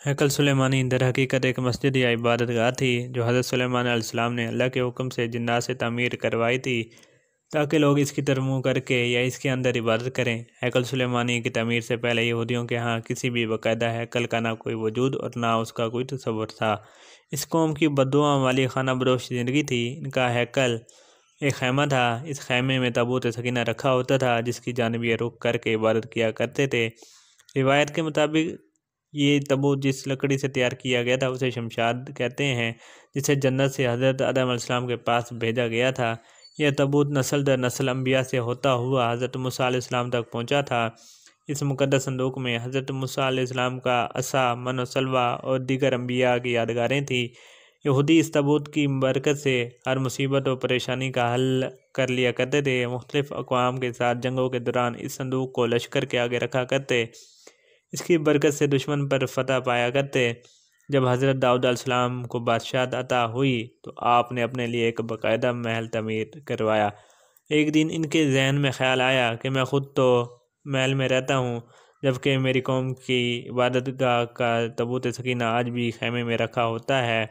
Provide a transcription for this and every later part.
हैकल सुलेमानी दर हकीकत एक मस्जिद या इबादतगाह थी जो हज़रत सुलेमान अलैहिस्सलाम ने अल्लाह के हुक्म से जिन्नात से तामीर करवाई थी ताकि लोग इसकी तरफ मुँह करके या इसके अंदर इबादत करें। हैकल सुलेमानी की तामीर से पहले यहूदियों के यहाँ किसी भी बाकायदा हैकल का ना कोई वजूद और ना उसका कोई तसव्वुर था। इस कौम की बद्दुआ वाली खाना बदोश ज़िंदगी थी। इनका हैकल एक खैमा था। इस खैमे में ताबूत सकीना रखा होता था जिसकी जानिब ये रुख करके इबादत किया करते थे। रिवायत के मुताबिक ये तबूत जिस लकड़ी से तैयार किया गया था उसे शमशाद कहते हैं, जिसे जन्नत से हज़रत आदम अलैहिस्सलाम के पास भेजा गया था। यह तबूत नस्ल दर नस्ल अम्बिया से होता हुआ हज़रत मूसा अलैहिस्सलाम तक पहुंचा था। इस मुक़द्दस संदूक में हज़रत मूसा अलैहिस्सलाम का असा, मन और सलवा और दीगर अम्बिया की यादगारें थी। यहूदी इस तबूत की बरकत से हर मुसीबत और परेशानी का हल कर लिया करते थे। मुख्तलिफ़ अक़वाम के साथ जंगों के दौरान इस संदूक को लश्कर के आगे रखा करते। इसकी बरकत से दुश्मन पर फतह पाया करते। जब हज़रत दाऊद अलैहिस्सलाम को बादशाहत अता हुई तो आपने अपने लिए एक बाकायदा महल तमीर करवाया। एक दिन इनके जहन में ख्याल आया कि मैं ख़ुद तो महल में रहता हूँ जबकि मेरी कौम की इबादतगाह का तबूत सकीना आज भी खैमे में रखा होता है।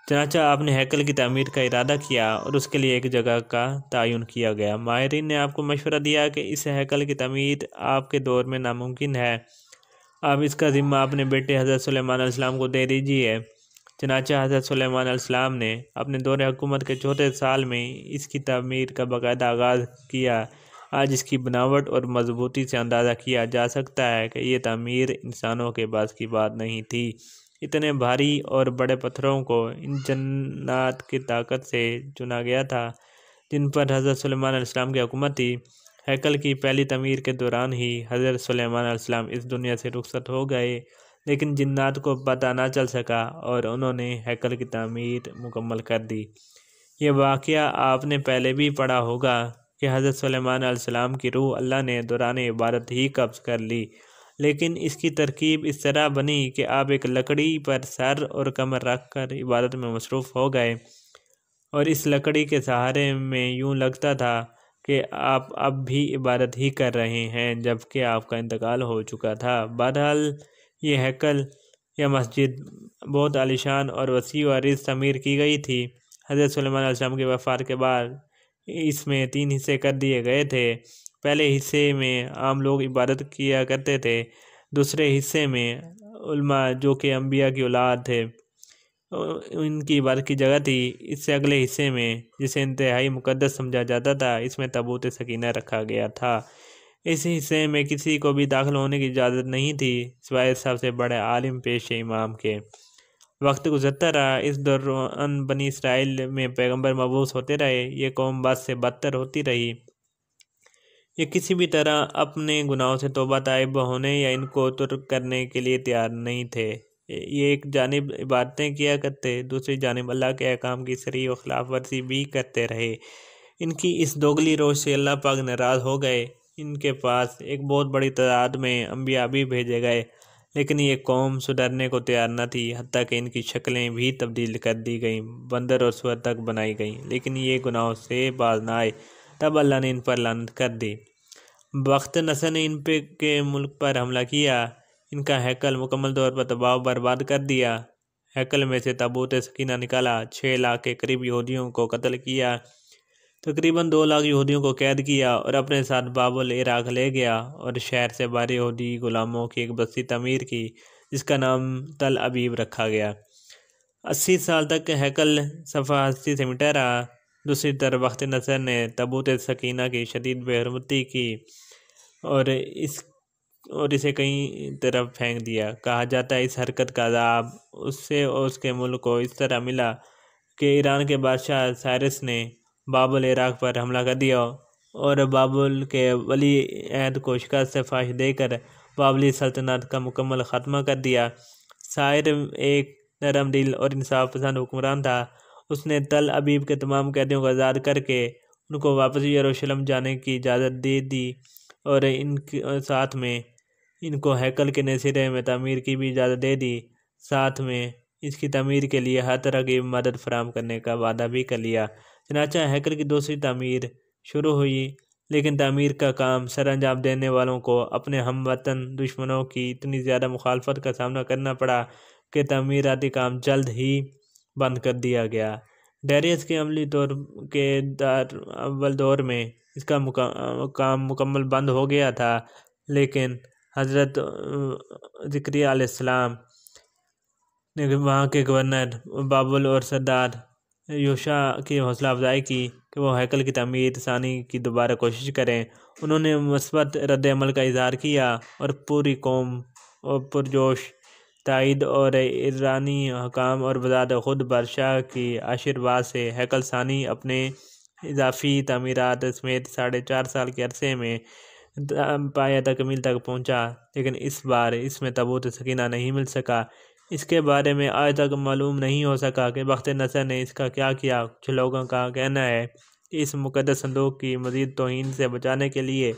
चनाचा आपने हैकल की तामीर का इरादा किया और उसके लिए एक जगह का तयन किया गया। माहिरीन ने आपको मशवरा दिया कि इस हैकल की तामीर आपके दौर में नामुमकिन है। आप इसका ज़िम्मा अपने बेटे हज़रत सुलेमान अलैहिस्सलाम को दे दीजिए। चनाचा हज़रत सुलेमान अलैहिस्सलाम ने अपने दौर हुकूमत के चौथे साल में इसकी तामीर का बाकायदा आगाज़ किया। आज इसकी बनावट और मजबूती से अंदाज़ा किया जा सकता है कि यह तामीर इंसानों के बस की बात नहीं थी। इतने भारी और बड़े पत्थरों को इन जन्नात की ताकत से चुना गया था जिन पर हज़रत सुलेमान अलैहिस्सलाम की हुकूमत थी। हैकल की पहली तमीर के दौरान ही हज़रत सुलेमान अलैहिस्सलाम इस दुनिया से रुखसत हो गए, लेकिन जिन्नात को पता ना चल सका और उन्होंने हैकल की तामीर मुकम्मल कर दी। ये वाक़या आपने पहले भी पढ़ा होगा कि हज़रत सुलेमान अलैहिस्सलाम की रूह अल्लाह ने दौरान इबादत ही कब्ज़ कर ली, लेकिन इसकी तरकीब इस तरह बनी कि आप एक लकड़ी पर सर और कमर रख कर इबादत में मसरूफ़ हो गए और इस लकड़ी के सहारे में यूँ लगता था कि आप अब भी इबादत ही कर रहे हैं जबकि आपका इंतकाल हो चुका था। बहरहाल ये हैकल या मस्जिद बहुत आलीशान और वसी व अरीज़ तमीर की गई थी। हज़रत सुलेमान अलैहिस्सलाम की वफ़ात के बाद इसमें 3 हिस्से कर दिए गए थे। पहले हिस्से में आम लोग इबादत किया करते थे। दूसरे हिस्से में उलमा जो कि अम्बिया की औलाद थे इनकी इबादत की जगह थी। इससे अगले हिस्से में जिसे इंतहाई मुक़द्दस समझा जाता था इसमें ताबूत सकीना रखा गया था। इस हिस्से में किसी को भी दाखिल होने की इजाज़त नहीं थी सिवाय सबसे बड़े आलिम पेश इमाम के। वक्त गुजरता रहा। इस दौरान बनी इसराइल में पैगंबर मबूस होते रहे। ये कौम बद से बदतर होती रही। ये किसी भी तरह अपने गुनाहों से तौबा ताइब होने या इनको तुर्क करने के लिए तैयार नहीं थे। ये एक जानिब इबादतें किया करते, दूसरी जानिब अल्लाह के अहकाम की सरी और खिलाफ वर्जी भी करते रहे। इनकी इस दोगली रोश से अल्लाह पाक नाराज़ हो गए। इनके पास एक बहुत बड़ी तादाद में अम्बिया भी भेजे गए, लेकिन ये कौम सुधरने को तैयार न थी। हत्ता कि इनकी शक्लें भी तब्दील कर दी गईं, बंदर और सूअर तक बनाई गईं, लेकिन ये गुनाहों से बाज न आए। तब अल्लाह ने इन पर लानत कर दी। बख्त नसर ने इन पे के मुल्क पर हमला किया। इनका हैकल मुकम्मल तौर पर तबाह बर्बाद कर दिया। हैकल में से ताबूत सकीना निकाला। 6 लाख के करीब यहूदियों को कत्ल किया। तकरीबन 2 लाख यहूदियों को कैद किया और अपने साथ बाबुल इराक ले गया और शहर से बाहर यहूदी गुलामों की एक बस्ती तमीर की जिसका नाम तल अबीब रखा गया। 80 साल तक हैकल सफ़ा हस्ती से मिटा रहा। दूसरी तरफ बख्त नसर ने ताबूत सकीना की शदीद बेहरमती की और इसे कई तरफ फेंक दिया। कहा जाता है इस हरकत का अज़ाब उससे और उसके मुल्क को इस तरह मिला कि ईरान के बादशाह साइरस ने बाबुल इराक पर हमला कर दिया और बाबुल के वली अहद को शिकस्त फाश देकर बाबली सल्तनत का मुकम्मल ख़त्मा कर दिया। साइर एक नरम दिल और इंसाफ पसंद हुक्मरान था। उसने तल अबीब के तमाम कैदियों को आज़ाद करके उनको वापस यरूशलेम जाने की इजाज़त दे दी और इनके साथ में इनको हैकल के नए सिरे में तामीर की भी इजाज़त दे दी। साथ में इसकी तामीर के लिए हर तरह की मदद फराहम करने का वादा भी कर लिया। चनाचा हैकल की दूसरी तामीर शुरू हुई, लेकिन तामीर का काम सर अंजाम देने वालों को अपने हम वतन दुश्मनों की इतनी ज़्यादा मुखालफत का सामना करना पड़ा कि तामीराती काम जल्द ही बंद कर दिया गया। डेरियस के अमली तौर के अव्वल दौर में इसका काम मुकम्मल बंद हो गया था, लेकिन हज़रत ज़करिया अलैहिस्सलाम ने वहाँ के गवर्नर बाबुल और सरदार योशा की हौसला अफजाई की कि वो हैकल की तामीर सानी की दोबारा कोशिश करें। उन्होंने मुस्बत रद्द अमल का इजहार किया और पूरी कौम और पुरजोश ताइद और ईरानी हकाम और बज़ात खुद बादशाह की आशीर्वाद से हैकल सानी अपने इजाफी तामीरात समेत 4.5 साल के अरसे में पाया तकमील तक पहुँचा। लेकिन इस बार इसमें तबूत सकीना नहीं मिल सका। इसके बारे में आज तक मालूम नहीं हो सका कि बख्त नसर ने इसका क्या किया। कुछ लोगों का कहना है कि इस मुक़द्दस संदूक की मज़ीद तौहीन से बचाने के लिए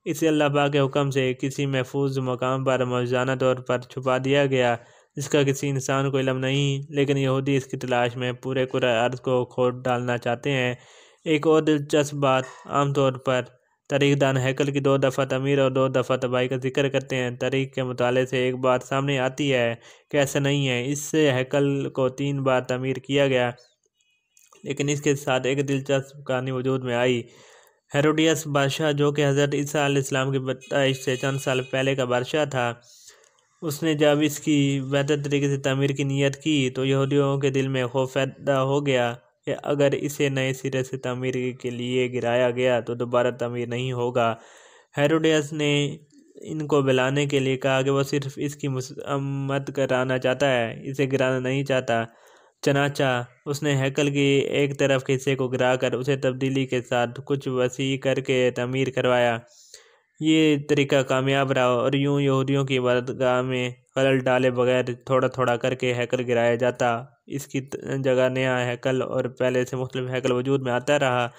इसे अल्लाह पाक के हुक्म से किसी महफूज मकाम पर मौजूदा तौर पर छुपा दिया गया, जिसका किसी इंसान को इल्म नहीं। लेकिन यहूदी इसकी तलाश में पूरे अर्ज़ को खोद डालना चाहते हैं। एक और दिलचस्प बात, आमतौर पर तारीख़दान हैकल की 2 दफ़ा तमीर और 2 दफ़ा तबाही का जिक्र करते हैं। तारीख़ के मुताले से एक बात सामने आती है कि ऐसा नहीं है। इससे हैकल को 3 बार तमीर किया गया। लेकिन इसके साथ एक दिलचस्प कहानी वजूद में आई। हेरोडियस बादशाह, जो कि हज़रत ईसा अलैहिस्सलाम की पैदाइश से चंद साल पहले का बादशाह था, उसने जब इसकी बेहतर तरीके से तमीर की नीयत की तो यहूदियों के दिल में खौफ पैदा हो गया कि अगर इसे नए सिरे से तमीर के लिए गिराया गया तो दोबारा तमीर नहीं होगा। हेरोडियस ने इनको बुलाने के लिए कहा कि वह सिर्फ इसकी मरम्मत कराना चाहता है, इसे गिराना नहीं चाहता। चनाचा उसने हैकल की एक तरफ के हिस्से को गिराकर उसे तब्दीली के साथ कुछ वसी करके तमीर करवाया। ये तरीका कामयाब रहा और यूं यहूदियों की इबादतगाह में खलल डाले बगैर थोड़ा थोड़ा करके हैकल गिराया जाता। इसकी जगह नया हैकल और पहले से मुख्तलिफ हैकल वजूद में आता रहा।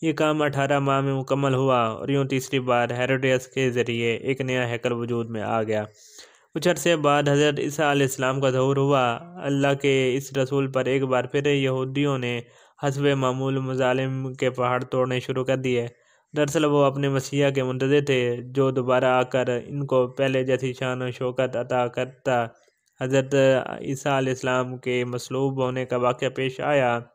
ये काम 18 माह में मुकम्मल हुआ और यूं तीसरी बार हेरोडियस के ज़रिए एक नया हैकल वजूद में आ गया। कुछ अरसे बाद हज़रत ईसा अलैहिस्सलाम का ज़हूर हुआ। अल्लाह के इस रसूल पर एक बार फिर यहूदियों ने हस्बे मामूल मज़ालिम के पहाड़ तोड़ने शुरू कर दिए। दरअसल वो अपने मसीहा के मुंतज़िर थे, जो दोबारा आकर इनको पहले जैसी शान और शौकत अता करता। हज़रत ईसा अलैहिस्सलाम के मसलूब होने का वाक़या पेश आया।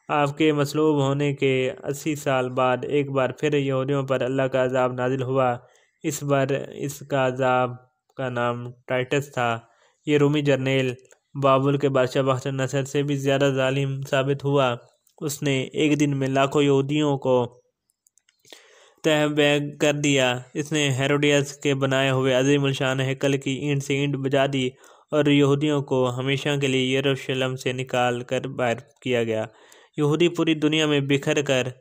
आपके मसलूब होने के 80 साल बाद एक बार फिर यहूदियों पर अल्लाह का अज़ाब नाजिल हुआ। इस बार इसका अज़ाब का नाम टाइटस था। ये रूमी जर्नेल बाबुल के बादशाह बख्त नसर से भी ज़्यादा जालिम साबित हुआ। उसने एक दिन में लाखों यहूदियों को तहबैग कर दिया। इसने हेरोडियस के बनाए हुए अज़ीमुल शान हैकल की ईंट से ईंट बजा दी और यहूदियों को हमेशा के लिए यरूशलेम से निकाल कर बाहर किया गया। यहूदी पूरी दुनिया में बिखर कर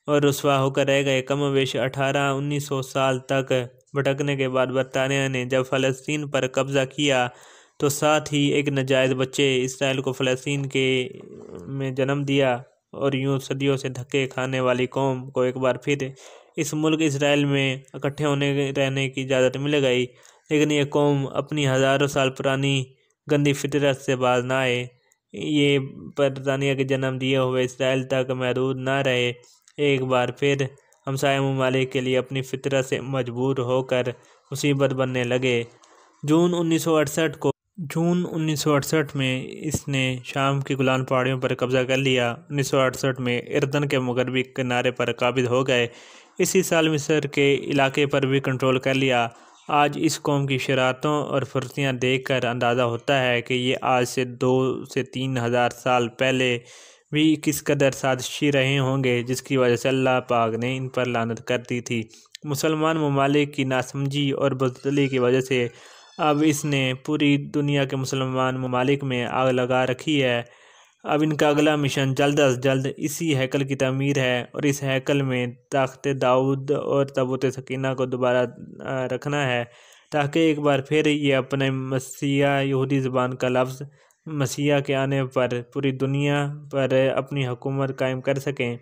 और रुसवा होकर रह गए। कमोवेश 1800-1900 साल तक भटकने के बाद बरतानिया ने जब फ़लस्तीन पर कब्ज़ा किया तो साथ ही एक नाजायज़ बच्चे इसराइल को फ़लस्तीन के में जन्म दिया और यूं सदियों से धक्के खाने वाली कौम को एक बार फिर इस मुल्क इसराइल में इकट्ठे होने रहने की इजाज़त मिल गई। लेकिन ये कौम अपनी हज़ारों साल पुरानी गंदी फितरत से बाज ना आए। ये बरतानिया के जन्म दिए हुए इसराइल तक महदूद ना रहे। एक बार फिर हमसाया ममालिक के लिए अपनी फितरत से मजबूर होकर मुसीबत बनने लगे। जून 1968 में इसने शाम की गुलान पहाड़ियों पर कब्ज़ा कर लिया। 1968 में इर्दन के मगरबी किनारे पर काबिज हो गए। इसी साल मिस्र के इलाके पर भी कंट्रोल कर लिया। आज इस कौम की शरारतों और फुर्तियाँ देखकर अंदाज़ा होता है कि ये आज से 2 से 3 हज़ार साल पहले भी किस कदर साजिशी रहे होंगे, जिसकी वजह से अल्लाह पाक ने इन पर लानत कर दी थी। मुसलमान ममालिक की नासमझी और बुज़दिली की वजह से अब इसने पूरी दुनिया के मुसलमान ममालिक में आग लगा रखी है। अब इनका अगला मिशन जल्द अज जल्द इसी हैकल की तमीर है और इस हैकल में तख्त दाऊद और तबूत सकीना को दोबारा रखना है, ताकि एक बार फिर ये अपने मसीहा यहूदी ज़बान का लफ्ज़ मसीहा के आने पर पूरी दुनिया पर अपनी हुकूमत कायम कर सकें।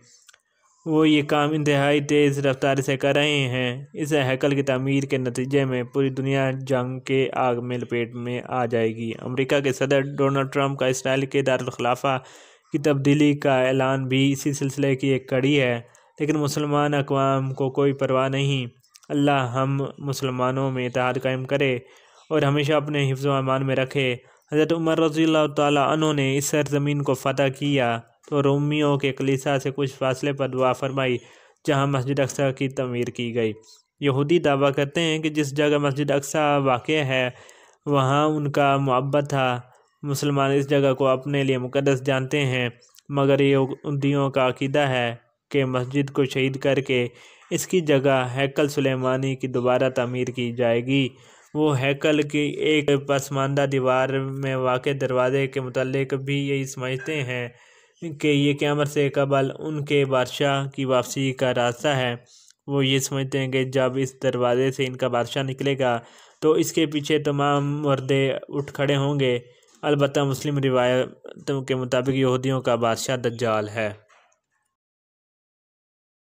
वो ये काम इंतहाई तेज़ रफ्तारी से कर रहे हैं। इस हैकल की तामीर के नतीजे में पूरी दुनिया जंग के आग में लपेट में आ जाएगी। अमेरिका के सदर डोनाल्ड ट्रंप का इसराइल के दारुल खिलाफा की तब्दीली का ऐलान भी इसी सिलसिले की एक कड़ी है। लेकिन मुसलमान अक़वाम को कोई परवाह नहीं। अल्लाह हम मुसलमानों में इत्तेहाद कायम करे और हमेशा अपने हिफ्ज़ व अमान में रखे। हज़रत उमर रज़ियल्लाहु ताला अन्हु ने इस सरज़मीन को फ़तह किया तो रोमियों के कलीसिया से कुछ फासले पर दुआ फरमाई, जहाँ मस्जिद अक्सा की तमीर की गई। यहूदी दावा करते हैं कि जिस जगह मस्जिद अक्सा वाक़ है वहाँ उनका मुअब्बद था। मुसलमान इस जगह को अपने लिए मुक़द्दस जानते हैं, मगर यहूदियों का अक़ीदा है कि मस्जिद को शहीद करके इसकी जगह हैकल सुलेमानी की दोबारा तमीर की जाएगी। वो हैकल की एक पसमानदा दीवार में वाक़ दरवाज़े के मुतालिक भी यही समझते हैं कि ये क़यामत से कबल उनके बादशाह की वापसी का रास्ता है। वो ये समझते हैं कि जब इस दरवाज़े से इनका बादशाह निकलेगा तो इसके पीछे तमाम मुर्दे उठ खड़े होंगे। अलबत्ता मुस्लिम रिवायतों के मुताबिक यहूदियों का बादशाह दज्जाल है।